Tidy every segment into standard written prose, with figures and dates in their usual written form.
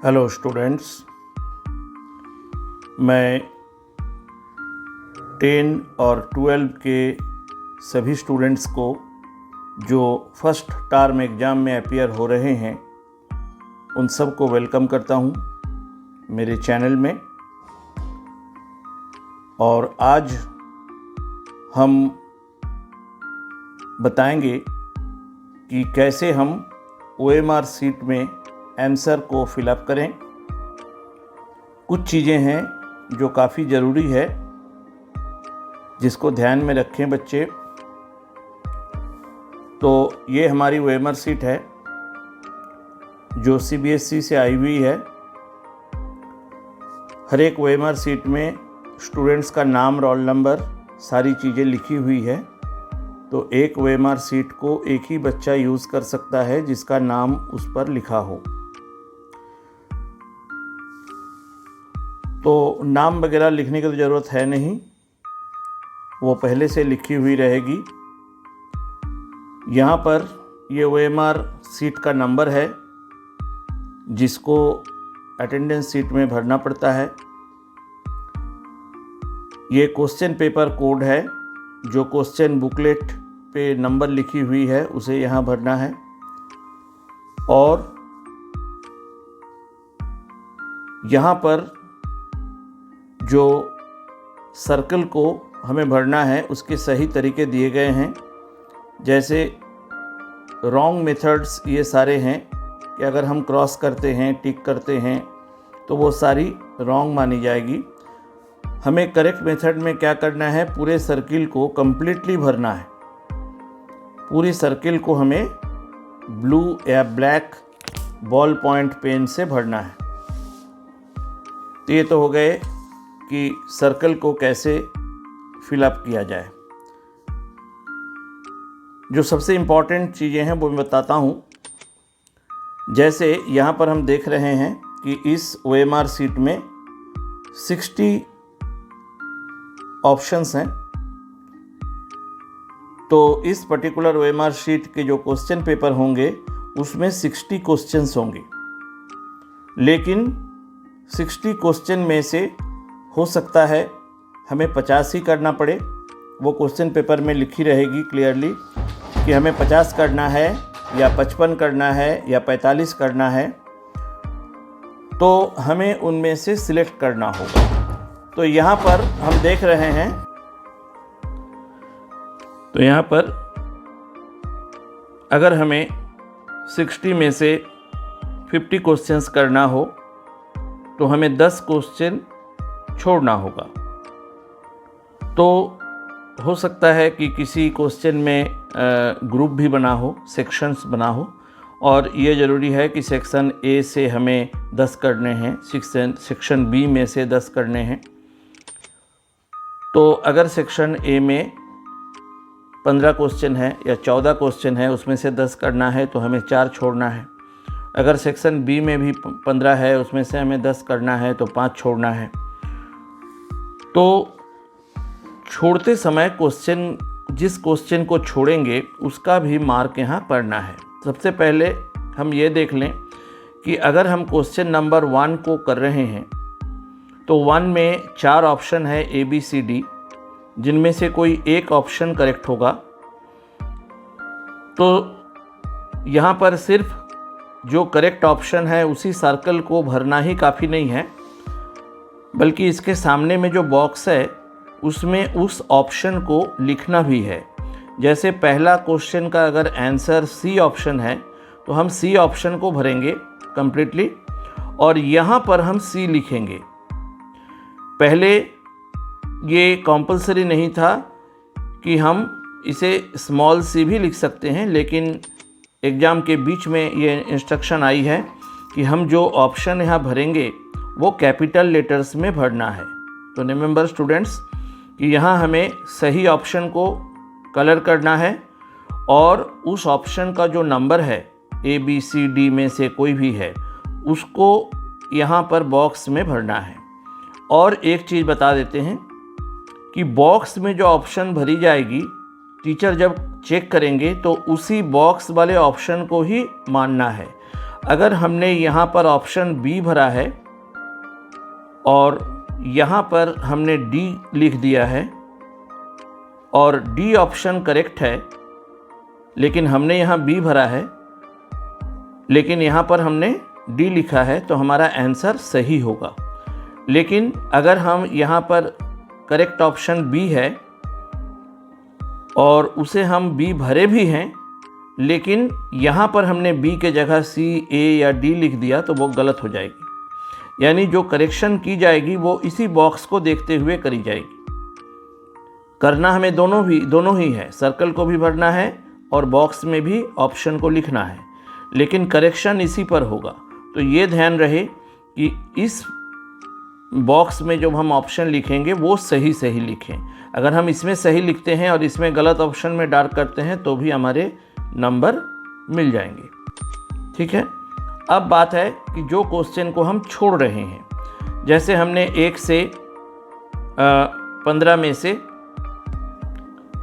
Hello students, मैं 10 और 12 के सभी स्टूडेंट्स को जो फर्स्ट टर्म एग्ज़ाम में अपीयर हो रहे हैं उन सब को वेलकम करता हूं मेरे चैनल में। और आज हम बताएंगे कि कैसे हम OMR शीट में आंसर को फिलअप करें। कुछ चीज़ें हैं जो काफ़ी ज़रूरी है जिसको ध्यान में रखें बच्चे। तो ये हमारी OMR शीट है जो CBSE से आई हुई है। हर एक OMR शीट में स्टूडेंट्स का नाम, रोल नंबर, सारी चीज़ें लिखी हुई है। तो एक OMR शीट को एक ही बच्चा यूज़ कर सकता है जिसका नाम उस पर लिखा हो। तो नाम वगैरह लिखने की तो ज़रूरत है नहीं, वो पहले से लिखी हुई रहेगी। यहाँ पर ये OMR शीट का नंबर है जिसको अटेंडेंस शीट में भरना पड़ता है। ये क्वेश्चन पेपर कोड है, जो क्वेश्चन बुकलेट पे नंबर लिखी हुई है उसे यहाँ भरना है। और यहाँ पर जो सर्कल को हमें भरना है उसके सही तरीके दिए गए हैं। जैसे रॉन्ग मेथड्स ये सारे हैं कि अगर हम क्रॉस करते हैं, टिक करते हैं तो वो सारी रॉन्ग मानी जाएगी। हमें करेक्ट मेथड में क्या करना है, पूरे सर्किल को कंप्लीटली भरना है। पूरी सर्किल को हमें ब्लू या ब्लैक बॉल पॉइंट पेन से भरना है। तो ये तो हो गए कि सर्कल को कैसे फिलअप किया जाए। जो सबसे इम्पॉर्टेंट चीज़ें हैं वो मैं बताता हूँ। जैसे यहाँ पर हम देख रहे हैं कि इस OMR शीट में 60 ऑप्शंस हैं। तो इस पर्टिकुलर OMR शीट के जो क्वेश्चन पेपर होंगे उसमें 60 क्वेश्चंस होंगे, लेकिन 60 क्वेश्चन में से हो सकता है हमें 50 ही करना पड़े। वो क्वेश्चन पेपर में लिखी रहेगी क्लियरली कि हमें 50 करना है या 55 करना है या 45 करना है। तो हमें उनमें से सिलेक्ट करना होगा। तो यहाँ पर हम देख रहे हैं, तो यहाँ पर अगर हमें 60 में से 50 क्वेश्चंस करना हो तो हमें 10 क्वेश्चन छोड़ना होगा। तो हो सकता है कि किसी क्वेश्चन में ग्रुप भी बना हो, सेक्शंस बना हो, और ये ज़रूरी है कि सेक्शन A से हमें 10 करने हैं, सेक्शन B में से 10 करने हैं। तो अगर सेक्शन A में 15 क्वेश्चन है या 14 क्वेश्चन है, उसमें से 10 करना है तो हमें 4 छोड़ना है। अगर सेक्शन B में भी 15 है, उसमें से हमें 10 करना है तो 5 छोड़ना है। तो छोड़ते समय जिस क्वेश्चन को छोड़ेंगे उसका भी मार्क यहाँ पड़ना है। सबसे पहले हम ये देख लें कि अगर हम क्वेश्चन नंबर 1 को कर रहे हैं तो 1 में 4 ऑप्शन है ABCD, जिनमें से कोई एक ऑप्शन करेक्ट होगा। तो यहाँ पर सिर्फ जो करेक्ट ऑप्शन है उसी सर्कल को भरना ही काफ़ी नहीं है, बल्कि इसके सामने में जो बॉक्स है उसमें उस ऑप्शन को लिखना भी है। जैसे पहला क्वेश्चन का अगर आंसर C ऑप्शन है तो हम C ऑप्शन को भरेंगे कंप्लीटली, और यहाँ पर हम C लिखेंगे। पहले ये कंपलसरी नहीं था कि हम इसे स्मॉल c भी लिख सकते हैं, लेकिन एग्ज़ाम के बीच में ये इंस्ट्रक्शन आई है कि हम जो ऑप्शन यहाँ भरेंगे वो कैपिटल लेटर्स में भरना है। तो रिमेंबर स्टूडेंट्स कि यहाँ हमें सही ऑप्शन को कलर करना है और उस ऑप्शन का जो नंबर है ABCD में से कोई भी है उसको यहाँ पर बॉक्स में भरना है। और एक चीज़ बता देते हैं कि बॉक्स में जो ऑप्शन भरी जाएगी, टीचर जब चेक करेंगे तो उसी बॉक्स वाले ऑप्शन को ही मानना है। अगर हमने यहाँ पर ऑप्शन बी भरा है और यहाँ पर हमने डी लिख दिया है और डी ऑप्शन करेक्ट है, लेकिन हमने यहाँ बी भरा है, लेकिन यहाँ पर हमने डी लिखा है, तो हमारा आंसर सही होगा। लेकिन अगर हम यहाँ पर करेक्ट ऑप्शन बी है और उसे हम बी भरे भी हैं, लेकिन यहाँ पर हमने बी के जगह सी, ए या डी लिख दिया, तो वो गलत हो जाएगी। यानी जो करेक्शन की जाएगी वो इसी बॉक्स को देखते हुए करी जाएगी। करना हमें दोनों ही है, सर्कल को भी भरना है और बॉक्स में भी ऑप्शन को लिखना है, लेकिन करेक्शन इसी पर होगा। तो ये ध्यान रहे कि इस बॉक्स में जो हम ऑप्शन लिखेंगे वो सही लिखें। अगर हम इसमें सही लिखते हैं और इसमें गलत ऑप्शन में डार्क करते हैं तो भी हमारे नंबर मिल जाएंगे। ठीक है। अब बात है कि जो क्वेश्चन को हम छोड़ रहे हैं, जैसे हमने 1 से 15 में से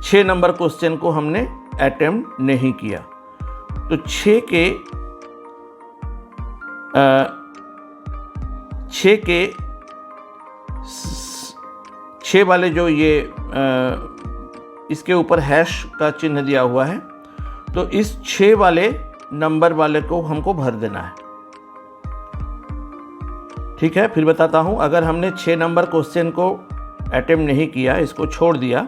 6 नंबर क्वेश्चन को हमने अटेम्प्ट नहीं किया, तो 6 वाले जो ये इसके ऊपर हैश का चिन्ह दिया हुआ है, तो इस 6 वाले नंबर वाले को हमको भर देना है। ठीक है, फिर बताता हूँ। अगर हमने 6 नंबर क्वेश्चन को अटेम्प्ट नहीं किया, इसको छोड़ दिया,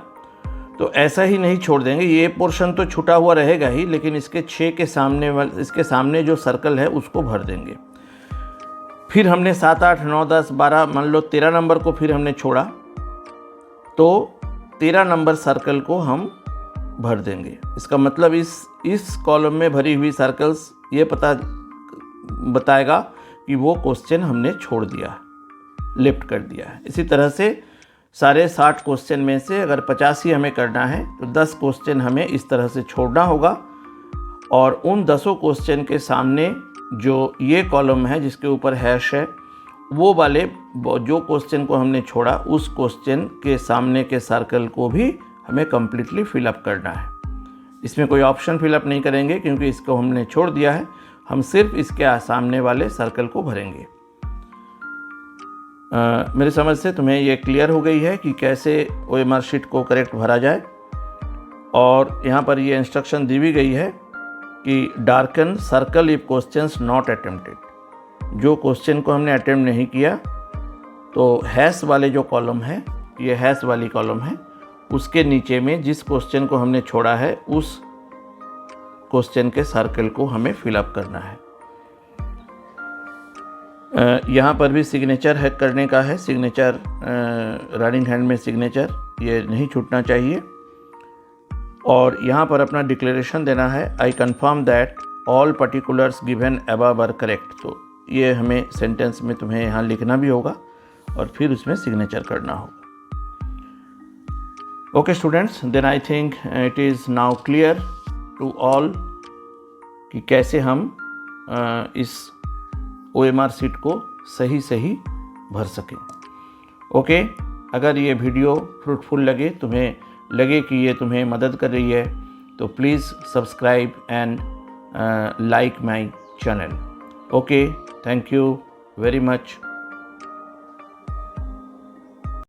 तो ऐसा ही नहीं छोड़ देंगे, ये पोर्शन तो छूटा हुआ रहेगा ही, लेकिन इसके 6 के सामने इसके सामने जो सर्कल है उसको भर देंगे। फिर हमने 7, 8, 9, 10, 12, मान लो 13 नंबर को फिर हमने छोड़ा, तो 13 नंबर सर्कल को हम भर देंगे। इसका मतलब इस कॉलम में भरी हुई सर्कल्स ये बताएगा कि वो क्वेश्चन हमने छोड़ दिया है, लेफ्ट कर दिया है। इसी तरह से सारे 60 क्वेश्चन में से अगर 85 हमें करना है तो 10 क्वेश्चन हमें इस तरह से छोड़ना होगा, और उन 10 क्वेश्चन के सामने जो ये कॉलम है जिसके ऊपर हैश है, वो वाले जो क्वेश्चन को हमने छोड़ा उस क्वेश्चन के सामने के सर्कल को भी हमें कम्प्लीटली फिलअप करना है। इसमें कोई ऑप्शन फिलअप नहीं करेंगे क्योंकि इसको हमने छोड़ दिया है, हम सिर्फ इसके सामने वाले सर्कल को भरेंगे। मेरे समझ से तुम्हें ये क्लियर हो गई है कि कैसे OMR शीट को करेक्ट भरा जाए। और यहाँ पर ये इंस्ट्रक्शन दी भी गई है कि darken circle if questions not attempted. जो क्वेश्चन को हमने अटेम्प्ट नहीं किया, तो हैश वाले जो कॉलम है, ये हैश वाली कॉलम है, उसके नीचे में जिस क्वेश्चन को हमने छोड़ा है उस क्वेश्चन के सर्कल को हमें फिलअप करना है। यहाँ पर भी सिग्नेचर है करने का है, सिग्नेचर राइटिंग हैंड में सिग्नेचर ये नहीं छूटना चाहिए। और यहाँ पर अपना डिक्लेरेशन देना है, I confirm that all particulars given above are correct. तो ये हमें सेंटेंस में तुम्हें यहाँ लिखना भी होगा और फिर उसमें सिग्नेचर करना होगा। Okay students, then I think it is now clear to all कि कैसे हम इस OMR शीट को सही भर सकें। ओके, अगर ये वीडियो फ्रूटफुल लगे, तुम्हें लगे कि ये तुम्हें मदद कर रही है, तो please subscribe and like my channel. Okay, thank you very much.